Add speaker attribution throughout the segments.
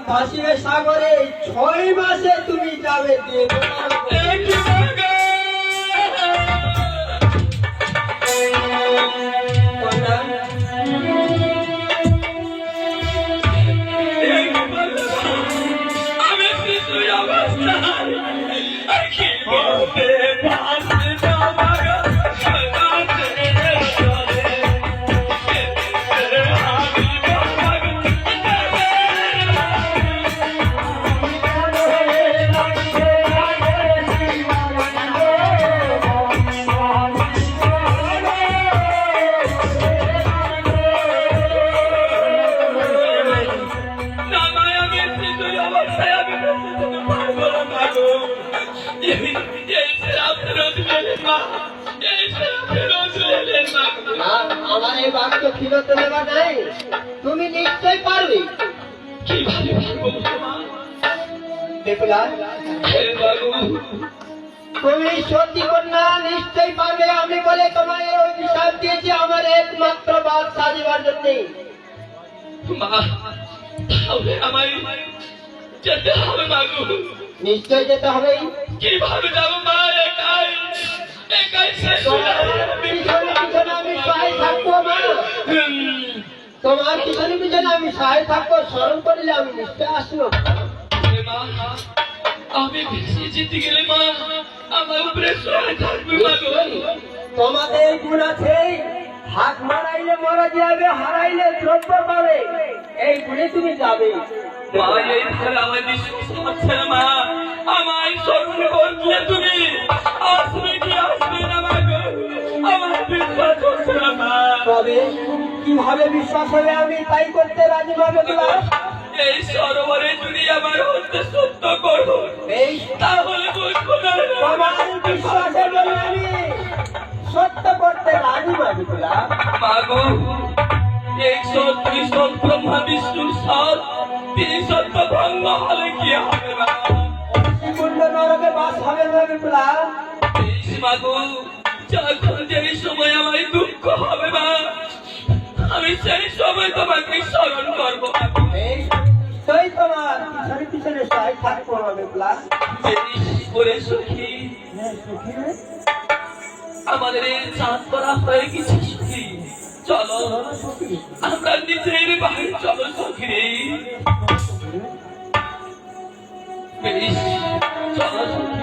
Speaker 1: ভাসিবে সাগরে, 6 মাসে তুমি যাবে দেবো। আমার এই বাক্য ফিরতে দেওয়া নাই, তুমি নিশ্চয় পারবে। তুমি সত্যি কন্যা নিশ্চয় পারবে, আমি বলে তোমায় অভিশাপ দিয়েছি আমার একমাত্র বাদ সাজিবার জন্য। নিশ্চয় যেতে হবে।
Speaker 2: কিভাবে যাবো মা?
Speaker 1: আমি সহায় থাকবো মা, তোমার পিছনে পিছনে আমি সহায় থাকবো, স্মরণ করিলে আমি নিশ্চয় আসবো।
Speaker 2: আমি বেশি জিতে গেলে মা আমার উপরে সহায় থাকবে মা গো।
Speaker 1: তোমাদের গুণ আছে, হাত মারাইলে মরা যাবে, হারাইলে দ্রব্য পাবে, এই গুণে তুমি যাবে।
Speaker 2: মা এই ধারে আমার বিশ্বাস হচ্ছে না মা, আমায় স্মরণ করলে তুমি আসবে কি আসবে না মা গো, আমার বিশ্বাস হচ্ছে না মা।
Speaker 1: তবে কিভাবে বিশ্বাস হবে আমি তাই করতে রাজি হবে তোমার?
Speaker 2: এই সরোবরে যদি আমার হতে সত্য করো তাহলে বুঝবো না
Speaker 1: তোমার বিশ্বাসে বলে আমি সত্য করতে রাজি হবে তোমার।
Speaker 2: মা গো 130 ব্রহ্মা বিষ্ণুর সাথ তিনি সত্য ভঙ্গ হলে কি হবে মা?
Speaker 1: কুণ্ড নরকে বাস হবে তোমার।
Speaker 2: মা গো যখন যেই সময় আমার দুঃখ হবে মা, আমি সেই সময় তোমাকে স্মরণ করবো।
Speaker 1: সেই তোমার পিছনে পিছনে সহায় থাকবো হবে প্লাস।
Speaker 2: ওরে সখী, আমাদের এই চাঁদ করা হয়ে গেছে সখী, চলো আমরা নিজের বাড়ি চলো সখী রে। বেশ চলো সখী।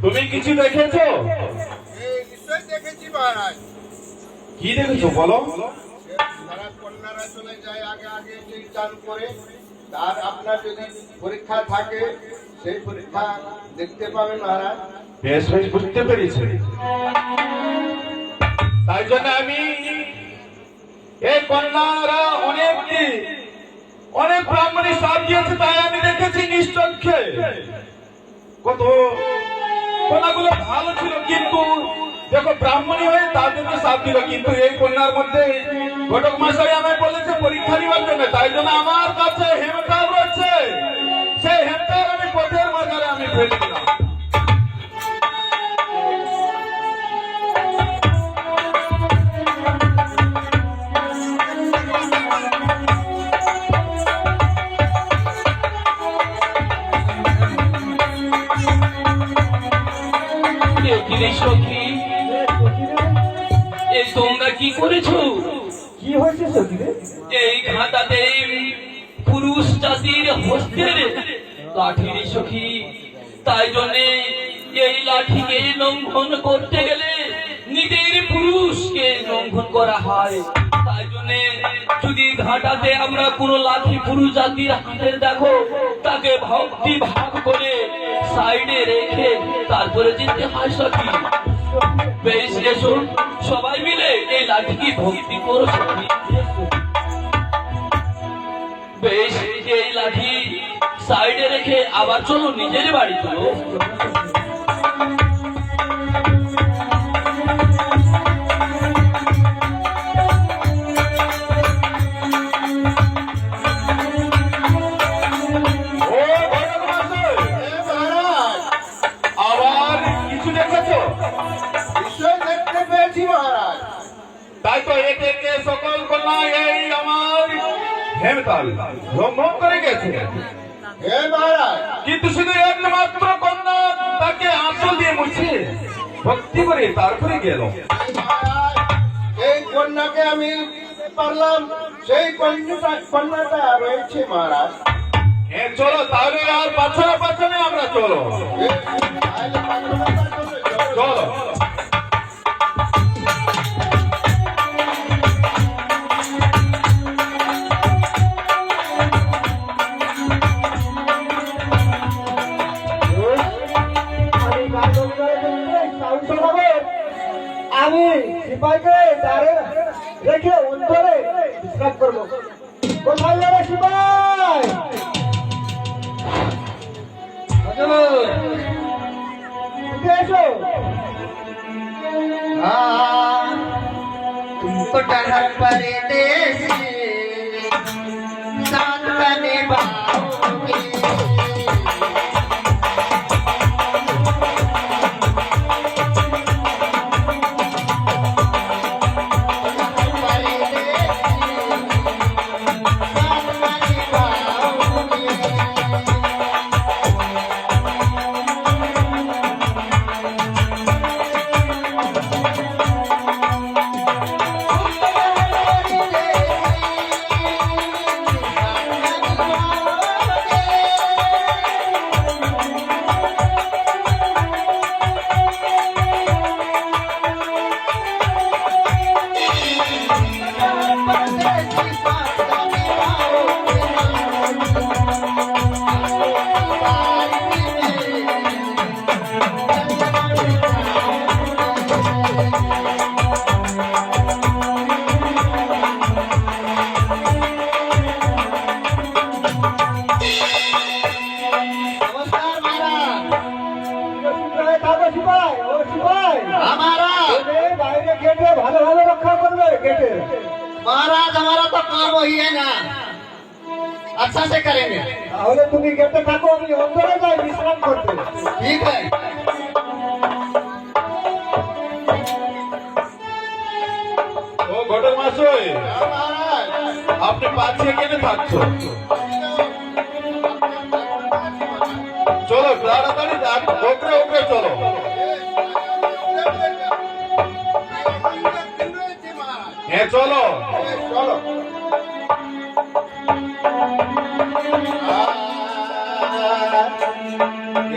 Speaker 3: তুমি কিছু দেখেছো?
Speaker 4: নিশ্চয়ই দেখেছি মহারাজ।
Speaker 3: কি দেখেছো বলো?
Speaker 4: তারা কন্যারা চলে যায় আগে আগে চান করে, তার আপনার যদি পরীক্ষা থাকে সেই পরীক্ষা দেখতে পাবেন মহারাজ।
Speaker 3: বেশ বেশ বুঝতে পেরেছি, তাই জন্য আমি এই কন্যারা অনেক ব্রাহ্মণী সাপ দিয়েছে, তাই আমি দেখেছি নিশ্চক্ষে। কত কন্যাগুলো ভালো ছিল, কিন্তু দেখো ব্রাহ্মণী হয়ে তার জন্য সাপ দিল, কিন্তু এই কন্যার মধ্যে ঘটক মশাই আমায় বলেছে পরীক্ষা নেওয়ার জন্য, তাই জন্য আমার কাছে হেমকার রয়েছে, সেই হেমকার আমি পথের মাঝারে আমি ফেলে দিলাম।
Speaker 2: তোমরা কি করেছো?
Speaker 1: কি হয়েছে সখী?
Speaker 2: এই ঘাটাতে পুরুষ জাতির হস্তের লাঠির সখী, তাই জন্য এই লাঠিকে লঙ্ঘন করতে গেলে নিজের পুরুষকে লঙ্ঘন করা হয়। তাই জন্য যদি ঘাটাতে আমরা কোনো লাঠি পুরুষ জাতির হাতের দেখো, তাকে ভক্তি ভাব করে সাইডে রেখে তারপরে যেতে হয় সখী। বেশ এসো সবাই মিলে এই লাঠিকে ভক্তি করো সখী। বেশ এই লাঠি সাইডে রেখে আবার চলো নিজের বাড়ি চলো।
Speaker 3: আবার কিছু দেখেছো?
Speaker 4: নিশ্চয়ই
Speaker 3: একে একে সকল কন্যা এই আমার হেমতাল লঙ্ঘন করে গেছে।
Speaker 4: হে মহারাজ,
Speaker 3: কিন্তু শুধু একমাত্র কন্যা তাকে আঁচল দিয়ে মুছে ভক্তি করে তারপরে গেল।
Speaker 4: এই কন্যাকে আমি দিতে পারলাম, সেই কন্যাটা রয়েছে মহারাজ।
Speaker 3: হ্যাঁ চলো তাহলে আর পাছনে পাছনে আমরা চলো
Speaker 4: তাহলে পাঠকতা চলে যাও।
Speaker 3: চলো।
Speaker 1: আমি সাউন্ড শোনাবো। আমি সিপাইকে দাঁড়ে রেখে অন্তরে ডিস্টার্ব করবো। কোথায় যাবে সিপাই? উঠে এসো।
Speaker 5: तुमको डहर परदेसी साथ में निभाओगे।
Speaker 1: সিপাই, ও সিপাই,
Speaker 5: हमारा
Speaker 1: ওদের বাইরে গেটে ভালো ভালো রক্ষা করবে গেটে।
Speaker 5: महाराज हमारा तो काम वही है ना, अच्छा से करेंगे।
Speaker 1: তাহলে তুমি গেটে থাকো, আমি অন্তরে যাই বিশ্রাম করতে।
Speaker 5: ठीक है।
Speaker 3: ও ঘটক মাসই,
Speaker 4: হ্যাঁ মহারাজ,
Speaker 3: আপনি পাচ্ছে কেন থাকছো? চলো তাড়াতাড়ি ওপরে ওপরে চলো। হ্যাঁ চলো।
Speaker 4: চলো।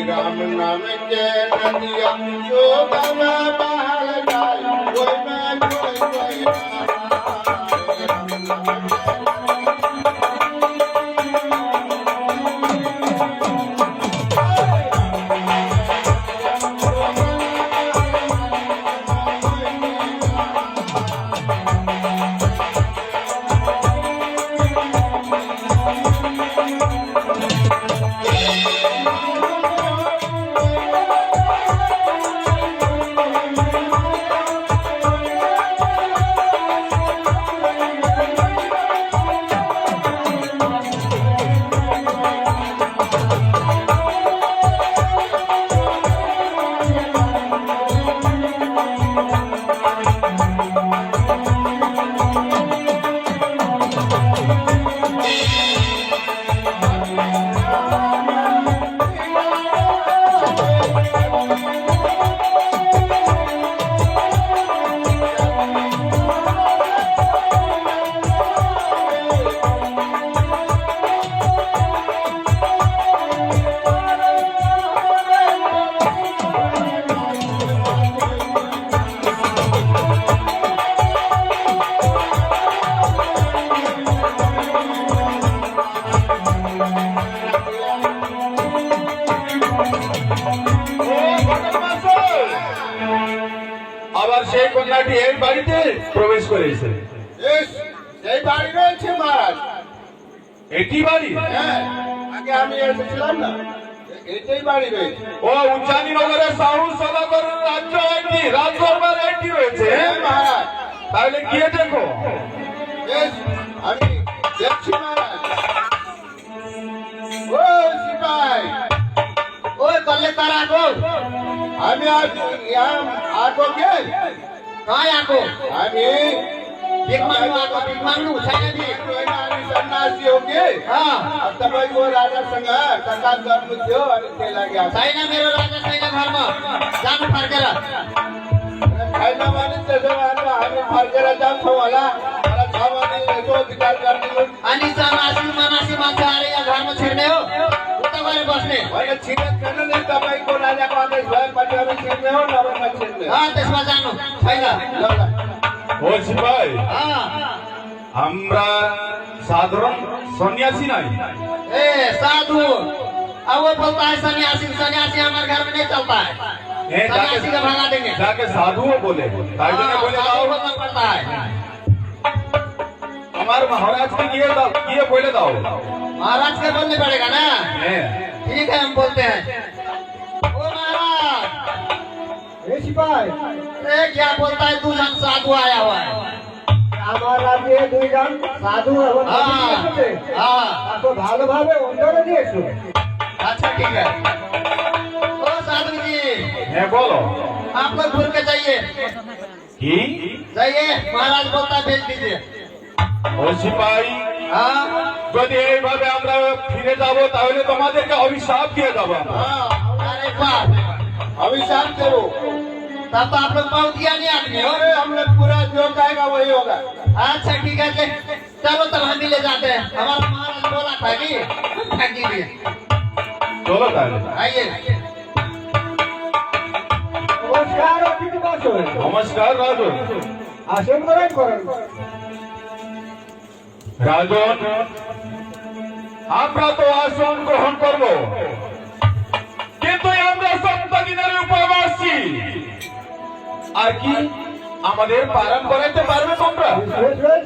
Speaker 4: राम नाम के नदिया जो गंगा बहल जाए, कोई मैं कोई
Speaker 3: আবার সেই কন্যাটি এই বাড়িতে প্রবেশ করেছে।
Speaker 4: এই বাড়ি রয়েছে মহারাজ।
Speaker 3: এটি বাড়ি?
Speaker 4: হ্যাঁ, আগে আমি এসেছিলাম না, এটাই বাড়ি রয়েছে।
Speaker 3: ও উজ্জানি নগরের সাহু সদাগরের রাজ্য এটি, রাজদরবার এটি রয়েছে।
Speaker 4: হ্যাঁ মহারাজ,
Speaker 3: তাহলে গিয়ে দেখো।
Speaker 4: বেশ, আমি দেখছি মহারাজ। ও সিপাই,
Speaker 5: ओए कल्ले तारा को
Speaker 4: আমি আজ यहाँ आटो के
Speaker 5: कहाँ आको?
Speaker 4: আমি
Speaker 5: भीख मांगू उठाने भी
Speaker 4: आणि सन्यासी होगे
Speaker 5: हाँ
Speaker 4: अब तपाईँ वो राजा सँग टकान गर्नु थियो अनि त्यही लागि आएको।
Speaker 5: छैन मेरो राजा छैन घरमा जानु फर्केर
Speaker 4: छैन भने त्यसो भए हामी फर्केर जान्छौँ होला तर छ भने यसो विचार गरिदिनु।
Speaker 5: अनि सन्यासी मनासी मान्छे आएर यहाँ घरमा छिर्ने हो उता गएर बस्ने
Speaker 4: होइन छिरेको छैन नि तपाईँको राजाको आदेश भएपछि हामी छिर्ने हो नभए नछिर्ने।
Speaker 5: त्यसमा जानु छैन
Speaker 4: ल ल
Speaker 3: ও সিপাই
Speaker 5: हाँ
Speaker 3: আমরা সাধারণ সন্ন্যাসী নাই
Speaker 5: ए साधु अब वो बोलता है सन्यासी सन्यासी हमारे घर में नहीं चलता है सन्यासी का भगा देंगे
Speaker 3: যাকে সাধুও বলে তাই জন্য বলে
Speaker 5: साधु
Speaker 3: দাও
Speaker 5: बोलना पड़ता है
Speaker 3: আমার মহারাজকে গিয়ে দাও গিয়ে বলে দাও
Speaker 5: महाराज के बोलने पड़ेगा ना
Speaker 3: হ্যাঁ
Speaker 5: ठीक है हम बोलते हैं ओ महाराज
Speaker 1: ए सिपाही
Speaker 5: ए क्या बोलता है तू जन साधु आया हुआ है
Speaker 1: আমার রাজ্যে দুইজন সাধু এবং অতিথি এসেছে।
Speaker 5: हाँ
Speaker 1: তাকে ভালোভাবে অন্তরে দিয়েছো।
Speaker 5: अच्छा ठीक है ओ साधु जी
Speaker 3: হ্যাঁ বলো
Speaker 5: आप लोग घूर के जाइए
Speaker 3: কি
Speaker 5: जाइए महाराज बोलता है भेज दीजिए
Speaker 3: ও সিপাই
Speaker 5: हाँ
Speaker 3: যদি এইভাবে আমরা ফিরে যাব তাহলে তোমাদেরকে অভিশাপ দিয়ে যাব
Speaker 4: हाँ
Speaker 5: अरे बाप रे बाप।
Speaker 4: अभिशाप करो।
Speaker 5: तब तो आप लोग बहुत ज्ञानी आदमी हो
Speaker 4: अरे हम लोग पूरा जो कहेगा वही होगा।
Speaker 5: अच्छा ठीक है चलो तब हम भी ले जाते हैं हमारा महाराज बोला था कि फेंक दीजिए
Speaker 3: চলো তাহলে
Speaker 5: आइए
Speaker 1: নমস্কার অতিথি বসুন।
Speaker 3: নমস্কার রাজন
Speaker 1: আসন গ্রহণ করুন।
Speaker 3: রাজন আমরা তো আসন গ্রহণ করব কিন্তু আমরা 7 দিনের উপবাসী আর কি আমাদের পালন করাইতে পারবে তোমরা
Speaker 1: বেশ, বেশ,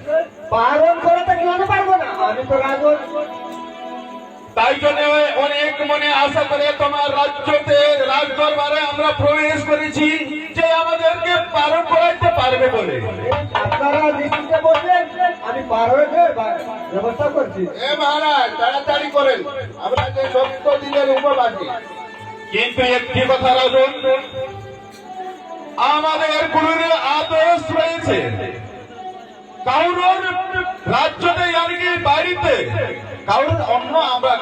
Speaker 1: পালন করতে কেন পারবো না? আমি তো রাজন।
Speaker 3: তাই জন্য অনেক মনে আশা করে তোমার রাজ্যতে রাজ দরবারে আমরা প্রবেশ করেছি যে আমাদেরকে পালন করাইতে পারবে বলে
Speaker 1: আপনারা নিশ্চিন্তে বসলেন, আমি পালনের ব্যবস্থা করছি।
Speaker 4: এ মহারাজ তাড়াতাড়ি করেন আমরা যে 70 দিনের উপবাসী।
Speaker 3: কিন্তু একটি কথা রাজন আমাদের গুরুর আদেশ রয়েছে কারোর রাজ্যতে ইয়ানি বাড়িতে কারোর অন্য আমরা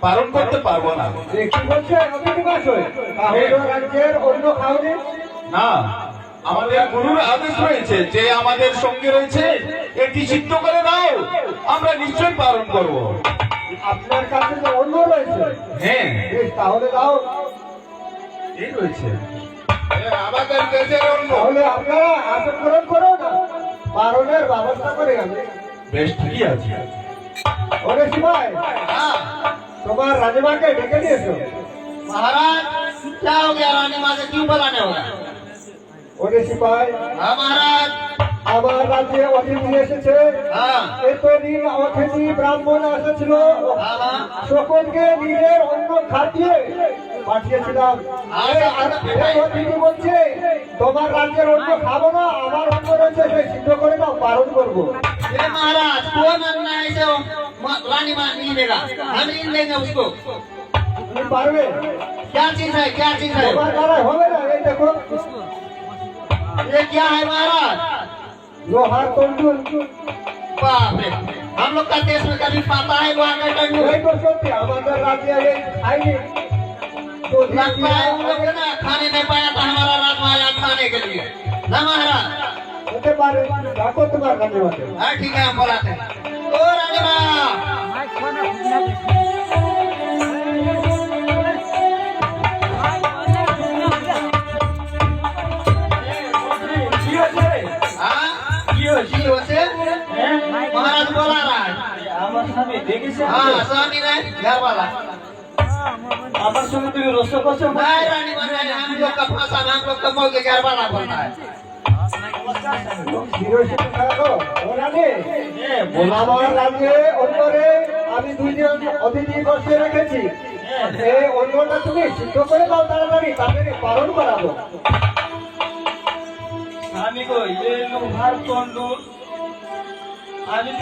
Speaker 3: পালন করতে পারবো না
Speaker 1: এ কি বলছে অতিথি বসুন? তাহলে রাজ্যের অন্য খাওনি
Speaker 3: না আমাদের গুরুর আদেশ রয়েছে যে আমাদের সঙ্গে রয়েছে এটি সিদ্ধ করে দাও আমরা নিশ্চয় পালন করব।
Speaker 1: আপনার কাছে তো অন্য রয়েছে।
Speaker 3: হ্যাঁ
Speaker 1: বেশ, তাহলে দাও।
Speaker 3: এই রয়েছে
Speaker 4: এ আমাদের দেশের অন্য।
Speaker 1: তাহলে আপনারা আসন গ্রহণ করো না, পালনের ব্যবস্থা করে আমি।
Speaker 3: বেশ ঠিকই আছে
Speaker 1: ওরে সিপাই,
Speaker 5: हाँ
Speaker 1: তোমার রাজমাকে ডেকে দিয়েছো।
Speaker 5: महाराज क्या हो गया रानी माँ से क्यों बुलाने होगा
Speaker 1: ওরে সিপাই,
Speaker 5: हाँ महाराज
Speaker 1: আমার রাজ্যে অতিথি এসেছে।
Speaker 5: हाँ
Speaker 1: এতদিন অতিথি ব্রাহ্মণ এসেছিল,
Speaker 5: हाँ हाँ
Speaker 1: সকলকে নিজের অন্য খাদ্যে পাঠিয়েছিলাম। এই অতিথি বলছে তোমার রাজ্যের অন্য খাবো না, আমার অন্য রয়েছে, সে সিদ্ধ করে দাও, পালন করবো।
Speaker 5: ये महाराज कौन अन्ना ऐसे रानी माँ नहीं लेगा हम नहीं लेंगे उसको
Speaker 1: তুমি পারবে?
Speaker 5: क्या चीज है
Speaker 1: তোমার দ্বারা হবে না। এই দেখো,
Speaker 5: ये क्या है महाराज
Speaker 1: লোহার তন্ডুল।
Speaker 5: बाप रे हम लोग का देश में कभी पाता है लोहा का टंडू
Speaker 1: এই তো সত্যি, আমাদের রাজ্যে এই খাইনি। তো
Speaker 5: लगता है उन लोग ना खाने नहीं पाया था हमारा राजमाया खाने के लिए ना महाराज
Speaker 1: হতে পারে, ডাকো তোমার রাজমাকে।
Speaker 5: हाँ ठीक है हम बुलाते हैं ओ रानी माँ
Speaker 1: কি হয়েছে?
Speaker 5: हाँ
Speaker 1: কি হয়েছে?
Speaker 5: जी से महाराज बोला रहा है
Speaker 1: আমার স্বামী দেখেছে?
Speaker 5: हाँ स्वामी ने घर वाला
Speaker 1: আমার সঙ্গে তুমি রস্ত করছো?
Speaker 5: नहीं रानी माँ नहीं, हम लोग का भाषा में हम लोग का मौके घर वाला बोलता है
Speaker 1: হিরোশিমা থাকো, ওরা নেই। আমার রাজ্যে অন্যরে আমি দুইজন অতিথি বসিয়ে রেখেছি। এই অন্যটা তুমি সিদ্ধ করে দাও তাড়াতাড়ি, তাদেরকে পালন করাবো।
Speaker 6: আমি গো ये लोहार तंडुल আমি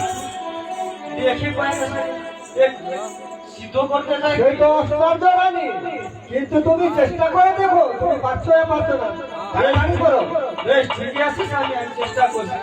Speaker 6: দেখি পাই না এক সিদ্ধ করতে যাই
Speaker 1: সেই তো অসাধ্য রানী, কিন্তু তুমি চেষ্টা করে দেখো, তুমি পারছো না পারছো না, তাড়াতাড়ি করো।
Speaker 6: বেশ ঠিকই আছে আমি চেষ্টা করছি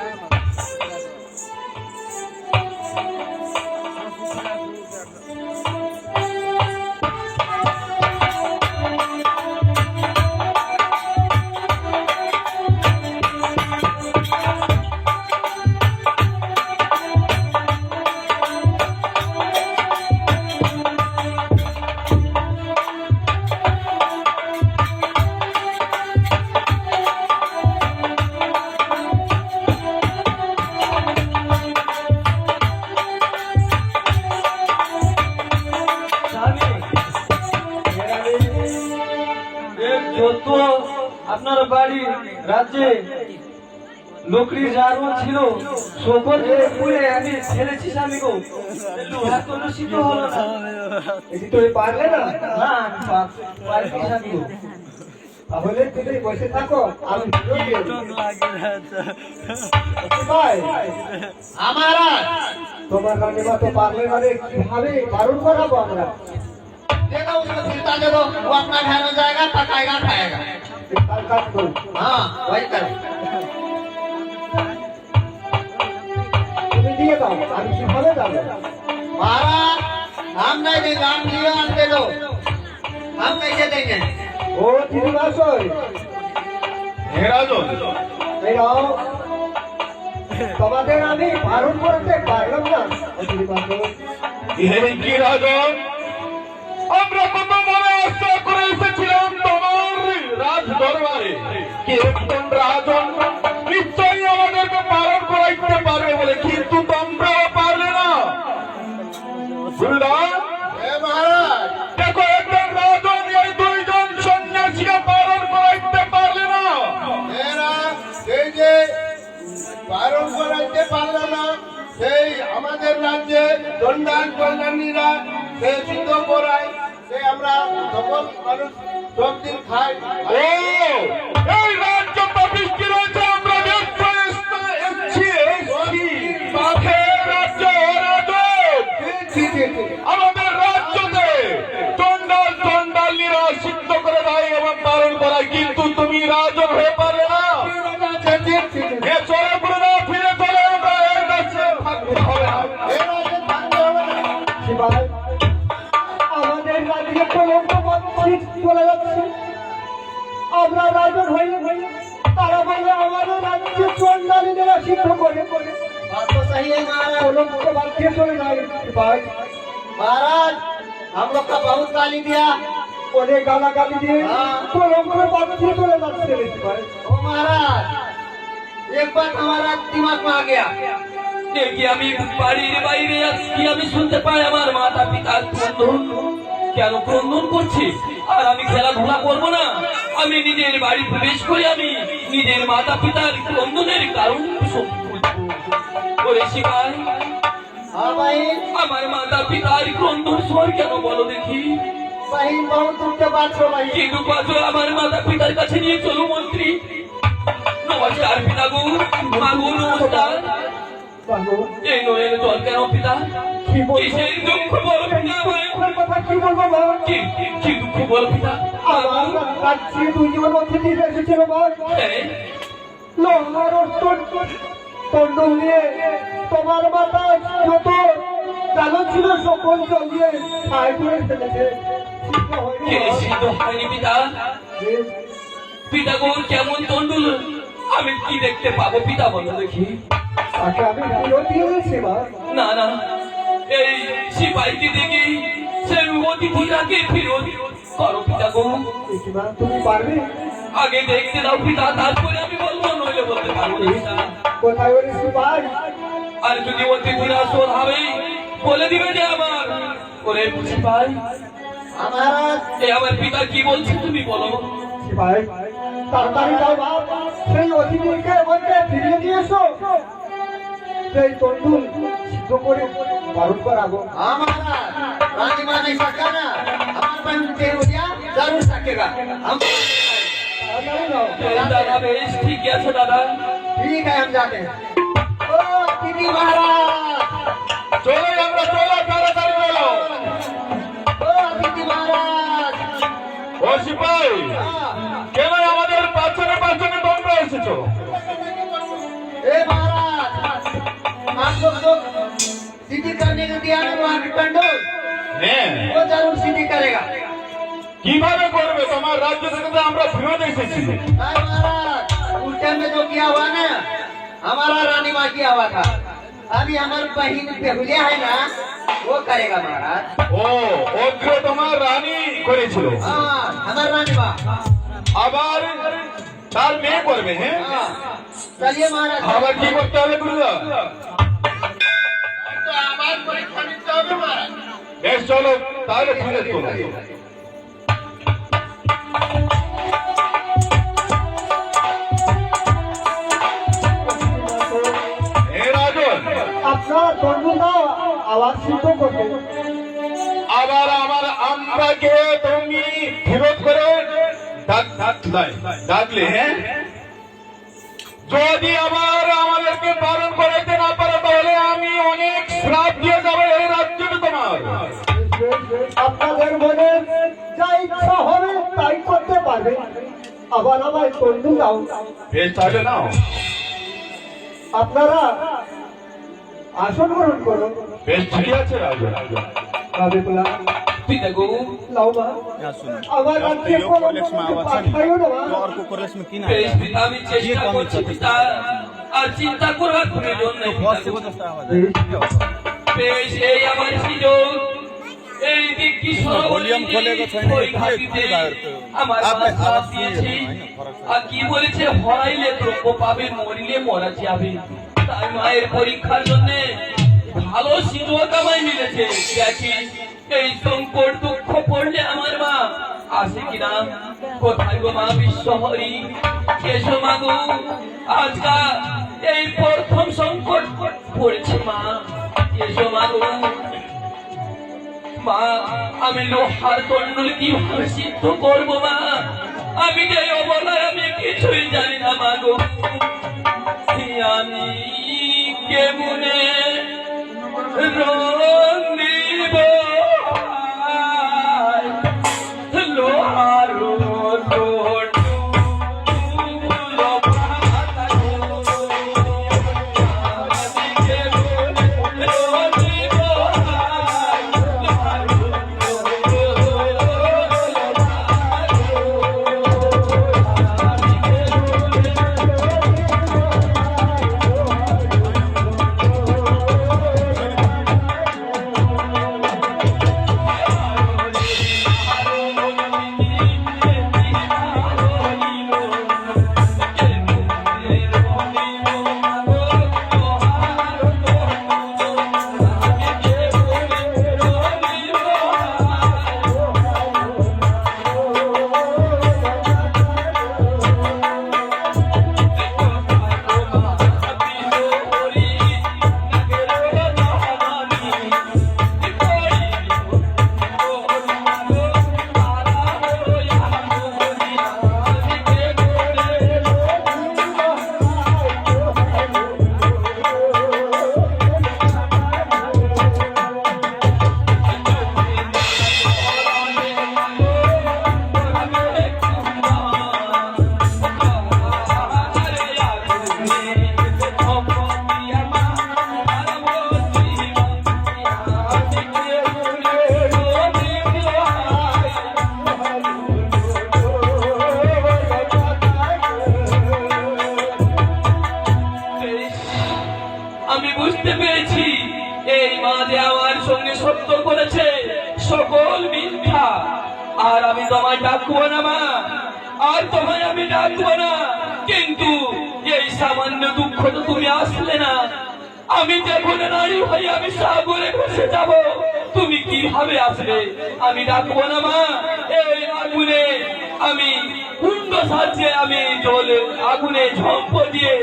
Speaker 6: রাজ্যে লোকরি যারও ছিল সকলকে পুড়ে আমি ছেড়েছি স্বামী গো, লোহা কোনো সিদ্ধ হলো না।
Speaker 1: এটি তুমি পারলে না?
Speaker 6: না আমি পারিনি স্বামী গো।
Speaker 1: তাহলে তুমি বসে থাকো, আমি ভাই
Speaker 5: हमारा
Speaker 1: তোমার রানীমা তো পারলে মানে কিভাবে বারণ করাবো আমরা?
Speaker 5: दे दो उसको चिंता दे दो, वो अपना घर में जाएगा, पकाएगा खाएगा।
Speaker 1: एक काज करो,
Speaker 5: हाँ वही करो।
Speaker 1: তুমি দিয়ে দাও, আমি কিভাবে যাবো?
Speaker 5: महाराज हम नहीं देंगे, हम लिए हम दे दो, हम कैसे देंगे?
Speaker 1: ও দিদিমাশয়,
Speaker 3: হে রাজন,
Speaker 1: এই নাও, তোমাদের আমি বারণ করতে পারলাম না। ও দিদিমাশয়,
Speaker 3: হে কি রাজন, আমরা কত মনে আশা করে এসেছিলাম তোমার রাজ দরবারে, কি একজন রাজন নিশ্চয়ই আমাদেরকে পালন করাইতে পারবে বলে, কিন্তু তোমরা পারলে না। গুরুদা,
Speaker 4: এ মহারাজ,
Speaker 3: দেখো একজন রাজন এই দুইজন সন্ন্যাসীকে পালন করাইতে পারলে না।
Speaker 4: এরা সেই যে বারণ করাইতে পারল না, সেই আমাদের রাজ্যে দণ্ডান কল্যাণীরা সে সিদ্ধ করায়, সে আমরা সকল মানুষ সব দিন খাই।
Speaker 3: ও, এই রাজ্য প্রতিষ্ঠিত রয়েছে, আমরা দেখতে এসেছি, পাখের রাজ্য ও রাজন। আমাদের রাজ্যতে চন্ডালীরা সিদ্ধ করে দেয় এবং পালন করায়, কিন্তু তুমি রাজন হয়ে পারলে না। এ চলে পুরো ফিরে চলে, আমরা এই রাজ্যে থাকতে হবে না।
Speaker 4: এ রাজ্যে থাকতে হবে না।
Speaker 1: শিবাই, আমাদের রাজ্যে কলঙ্ক ঠিক চলে যাচ্ছে। আমরা রাজন হয়ে তারা বলে আমাদের রাজ্যে চন্ডালীরা সিদ্ধ করে
Speaker 5: बात तो सही है महाराज।
Speaker 1: কলঙ্ক বাদ দিয়ে চলে যায়। শিবাই,
Speaker 5: महाराज हम लोग का बहुत गाली दिया।
Speaker 1: অনেক গালাগালি দিয়ে
Speaker 5: হ্যাঁ।
Speaker 1: কলঙ্ক বাদ দিয়ে চলে যাচ্ছে রে শিবাই।
Speaker 5: ओ महाराज एक बात हमारा दिमाग में आ गया।
Speaker 2: দেখি আমি বাড়ির বাইরে আজকে আমি শুনতে পাই আমার মাতা পিতার ক্রন্দন, কেন ক্রন্দন করছে? আর আমি খেলাধুলা করবো না, আমি নিজের বাড়ি প্রবেশ করে আমি নিজের মাতা পিতার ক্রন্দনের কারণ করে শিখাই।
Speaker 5: हाँ भाई,
Speaker 2: আমার মাতা পিতার ক্রন্দন স্বর কেন বলো দেখি?
Speaker 5: बहन बहुत दुख के बात हो भाई।
Speaker 2: কিন্তু পাঁচও আমার মাতা পিতার কাছে নিয়ে চলো মন্ত্রী। নমস্কার পিতা গো, মা গো নমস্কার।
Speaker 1: বাবু,
Speaker 2: এই নয়ের জল কেন পিতা?
Speaker 1: কি বলবো?
Speaker 2: কিসের দুঃখ বলো পিতা আমায়?
Speaker 1: দুঃখের কথা কি বলবো মা?
Speaker 2: কি দুঃখ বলো পিতা?
Speaker 1: আমার রাজ্যে দুজন অতিথি এসেছিল মা।
Speaker 2: হ্যাঁ,
Speaker 1: লোহার তন্ড নিয়ে তোমার মাথা যত জানো ছিল সকল জমিয়ে ছাই করে ফেলেছে।
Speaker 2: কে সিদ্ধ হয়নি পিতা? পিতা গো কেমন তন্ডুল আমি কি দেখতে পাবো পিতা বলো দেখি?
Speaker 1: তাকে আমি পুরো দিয়ে দিয়েছি মা।
Speaker 2: না না, এই সিপাহীকে দেখি সে অতিথিটাকে ফিরত করো পিতা গো।
Speaker 1: দেখি মা, তুমি পারবে?
Speaker 2: আগে দেখতে দাও পিতা, তারপরে আমি বলবো, নইলে বলতে পারবো না পিতা।
Speaker 1: কোথায় ওই সিপাই?
Speaker 2: আর যদি অতিথিরা শোধ হবে বলে দিবে যে আমার ওরে সিপাই,
Speaker 5: हमारा
Speaker 2: এই আমার পিতা কি বলছে তুমি বলো।
Speaker 1: সিপাই, তাড়াতাড়ি যাও মা, সেই অতিথিকে বলতে ফিরিয়ে দিয়ে এসো। সেই তন্ডুল সিদ্ধ করে বারণ করাবো।
Speaker 5: हमारा रानी माँ नहीं सका ना, हमारा बहन के हो गया जरूर सकेगा। हम
Speaker 1: তাড়াতাড়ি যাও।
Speaker 2: দাদা বেশ ঠিক আছে দাদা।
Speaker 5: ठीक है, हम जाते हैं। ओ दीदी महाराज,
Speaker 3: চলো আমরা, চলো তাড়াতাড়ি চলো।
Speaker 5: ओ दीदी महाराज,
Speaker 3: ও সিপাই, কেন আমাদের পাছনে পাছনে তোমরা এসেছো?
Speaker 5: ए महाराज, आप लोग जो सीधी करने को दिया ना वहाँ की टंडोल,
Speaker 3: হ্যাঁ,
Speaker 5: वो जरूर सीधी करेगा।
Speaker 3: কিভাবে করবে? তোমার রাজ্য থেকে তো আমরা ফিরত এসেছি।
Speaker 5: नहीं महाराज, उस टाइम में जो किया हुआ ना, हमारा रानी माँ किया हुआ था। अभी हमारी बहन बेहुलिया है ना, वो करेगा महाराज।
Speaker 3: ও, অগ্র তোমার রানী করেছিল,
Speaker 5: हाँ, हमारी रानी माँ।
Speaker 3: আবার তার মেয়ে করবে। হ্যাঁ,
Speaker 5: हाँ, चलिए महाराज।
Speaker 3: আবার কি করতে হবে গুরুদা?
Speaker 4: তো আবার পরীক্ষা নিতে হবে মহারাজ।
Speaker 3: বেশ চলো তাহলে ফিরে চলো।
Speaker 1: ও আবার সিদ্ধ করবে।
Speaker 3: আবার আমরাকে তুমি বিরোধ করে ডাকলে, হ্যাঁ? যদি আবার আমাদেরকে পালন করাইতে না পারো তাহলে আমি অনেক শ্রাপ দিয়ে যাবো এই রাজ্যটা তোমার।
Speaker 1: আপনাদের মনে যা ইচ্ছা হবে তাই করতে পারবে। আবার আমায় তন্ডু দাও।
Speaker 3: বেশ, তাহলে নাও।
Speaker 1: আপনারা আসন গ্রহণ করুন।
Speaker 3: বেশ, ঠিক আছে রাজা।
Speaker 1: রাজেকুলা
Speaker 2: পিতা গো,
Speaker 1: লাও মা, আমার রাজ্যে কোনো পাঠাইও না মা।
Speaker 2: বেশ পিতা, আমি চেষ্টা করছি পিতা, আর চিন্তা করবার প্রয়োজন নেই পিতা গো। বেশ, এই আমার সুযোগ, এই দিক কি আমার সাথ দিয়েছি, আর কি বলেছে, হরাইলে দ্রব্য পাবে, মরিলে মরা যাবে। তাই মায়ের পরীক্ষার জন্য ভালো সুযোগ আমায় মিলেছে। দেখি এই সংকট দুঃখ পড়লে আমার মা আসে কিনা। কোথায় গো মা বিশ্বহরি, এসো মা গো, আজকাল এই প্রথম সংকট পড়েছে মা, এসো মা গো। মা, আমি লোহার তন্ডুল কিভাবে সিদ্ধ করবো মা? আমি যে অবলায় আমি কিছুই জানি না মা গো। আমি কেমনে রং দিব লোহার আমি বুঝতে পেরেছি এই মা যে আমার সঙ্গে সত্য করেছে, সকল মিথ্যা। আর আমি তোমায় ডাকবো না মা, আর তোমায় আমি ডাকবো না। কিন্তু এই সামান্য দুঃখ তো তুমি আসলে না। আমি যখন নারী হয়ে আমি সাগরে ভেসে যাব, তুমি কিভাবে আসবে? আমি ডাকবো না মা। এই আগুনে আমি কুণ্ড সাহায্যে আমি জলে আগুনে ঝম্প দিয়ে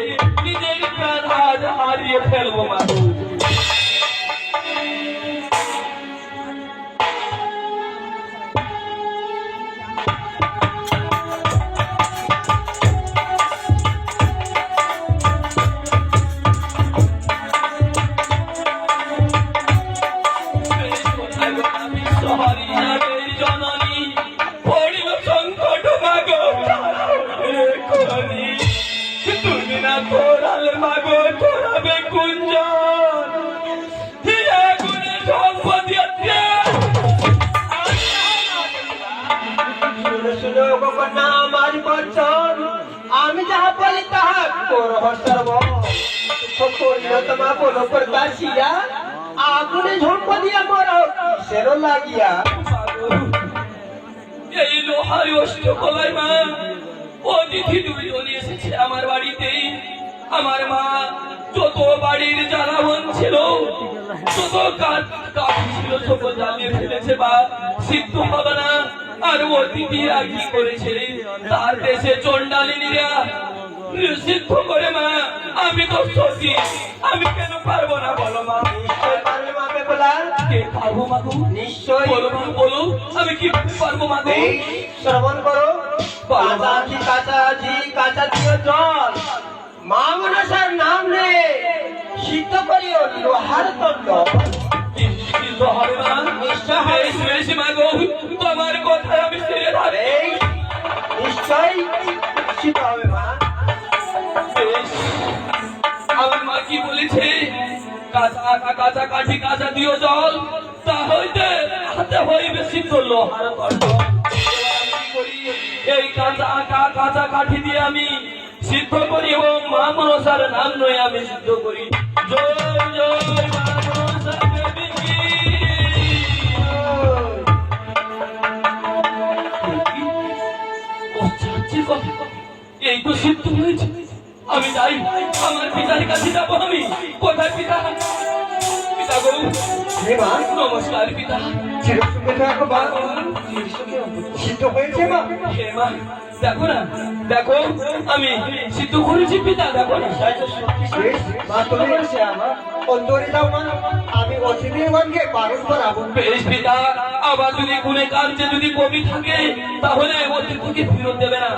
Speaker 2: নিজের প্রাণ আজ হারিয়ে ফেলবো মা।
Speaker 5: আমি যাহা বলি তাহা তোমা বলো প্রকাশিয়া আগুনে ঝম্প দিয়া মর সেরো লাগিয়া।
Speaker 2: এই লোহার অষ্টকলায় মা অতিথি দুজন এসেছে আমার বাড়িতে। আমার মা যত বাড়ির জ্বালাবন ছিল, যত কাঠ ছিল, সব জ্বালিয়ে ফেলেছে বা সিদ্ধ হবে না। আর অতিথিরা কি করেছে, তার দেশে চন্ডালিনীরা সিদ্ধ করে মা। আমি তো সত্যি, আমি কেন পারবো না বলো মা?
Speaker 5: পারলে মা বেপলা
Speaker 2: পারবো মাগো?
Speaker 5: নিশ্চয়ই।
Speaker 2: বলো মা, বলো আমি কিভাবে পারবো মাগো?
Speaker 5: এই শ্রবণ করো। কাঁচা কি কাঁচা জি কাঁচা দিও জল, মা মনসার নাম নে সিদ্ধ করিও লোহার দণ্ড।
Speaker 2: সিদ্ধ হবে না?
Speaker 5: নিশ্চয় হবে।
Speaker 2: বেশ বেশ মাগো, তোমার কথা আমি ছেড়ে ধারে।
Speaker 5: এই নিশ্চয় সিদ্ধ হবে মা।
Speaker 2: বেশ, আমার মা কি বলেছে? কাঁচা কাঁচা কাঠি কাঁচা দিও জল, তা হইতে হাতে হইবে সিদ্ধ লোহার দণ্ড। এবার আমি কি করি? এই কাঁচা কাঠি দিয়ে আমি সিদ্ধ করি এবং মা মনসার নাম নয় আমি সিদ্ধ করি। জয় জয় মা মনসা দেবী কি। ও চাচির কথা, এই তো সিদ্ধ হয়েছে। আমি যাই, আমার পিতার কাছে যাবো আমি। কোথায় পিতা? পিতা গো,
Speaker 1: হে মা,
Speaker 2: নমস্কার পিতা।
Speaker 1: চিরসুখে থাকো মা। সিদ্ধ হয়েছে মা?
Speaker 2: হে মা, দেখো না, দেখো আমি সিদ্ধ করেছি পিতা, দেখো না।
Speaker 1: বেশ, মা তুমি অন্তরে যাও মা, আমি অতিথিগণকে বারণ করাবো।
Speaker 2: বেশ পিতা, আবার যদি কোনে কার্যে যদি কমি থাকে তাহলে অতিথিকে ফেরত দেবে না,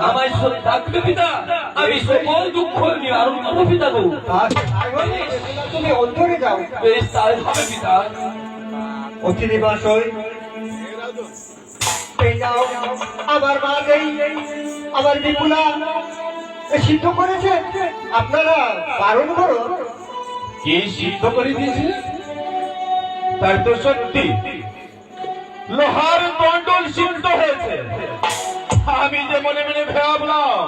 Speaker 2: আমায় ডাকবে পিতা, আমি সকল দুঃখ নিবারণ করবো পিতা গো।
Speaker 1: তুমি অন্তরে যাও।
Speaker 2: বেশ তাই হবে পিতা।
Speaker 1: অতিথি বাসই এই যাও, আমার মা নেই, আমার বিপুলা সিদ্ধ করেছে, আপনারা বারণ করো।
Speaker 3: কি সিদ্ধ করে দিয়েছে? তাই তো সত্যি লোহার দণ্ডল সিদ্ধ হয়েছে। আমি যে মনে মনে ভাবলাম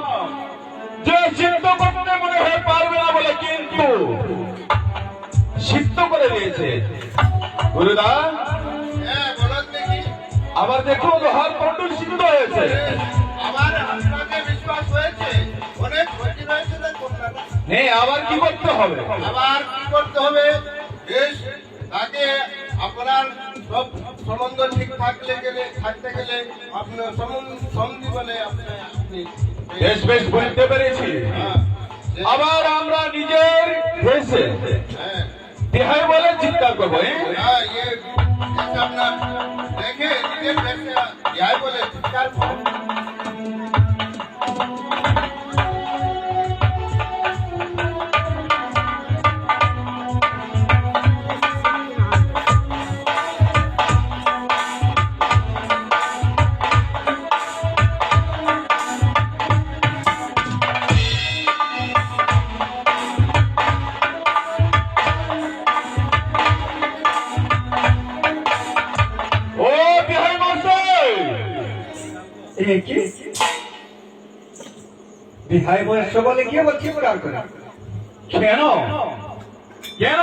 Speaker 3: যে সিদ্ধ করতে মনে হয় পারবে না বলে, কিন্তু সিদ্ধ করে দিয়েছে। গুরুদা,
Speaker 4: হ্যাঁ বলো দেখি।
Speaker 3: আবার দেখো লোহার দণ্ডল সিদ্ধ হয়েছে।
Speaker 4: আমার আপনাকে বিশ্বাস হয়েছে, অনেক ক্ষতি হয়েছে না করলাম।
Speaker 3: নেই, আবার কি করতে হবে?
Speaker 4: আবার কি করতে হবে? বেশ, তাকে আপনার সব সম্বন্ধ ঠিক থাকতে গেলে আপনার সন্ধি বলে আপনি
Speaker 3: বেশ বেশ বুঝতে পেরেছি।
Speaker 4: হ্যাঁ,
Speaker 3: আবার আমরা নিজের দেশে
Speaker 4: হ্যাঁ,
Speaker 3: দেহাই বলে চিৎকার করবো।
Speaker 4: হ্যাঁ, আপনার দেখে নিজের দেশে যাই বলে চিৎকার করুন।
Speaker 3: ও বিহাই মশাই,
Speaker 1: এ কি বিহাই বয়স্ক বলে কি বলছি করে
Speaker 3: কেন কেন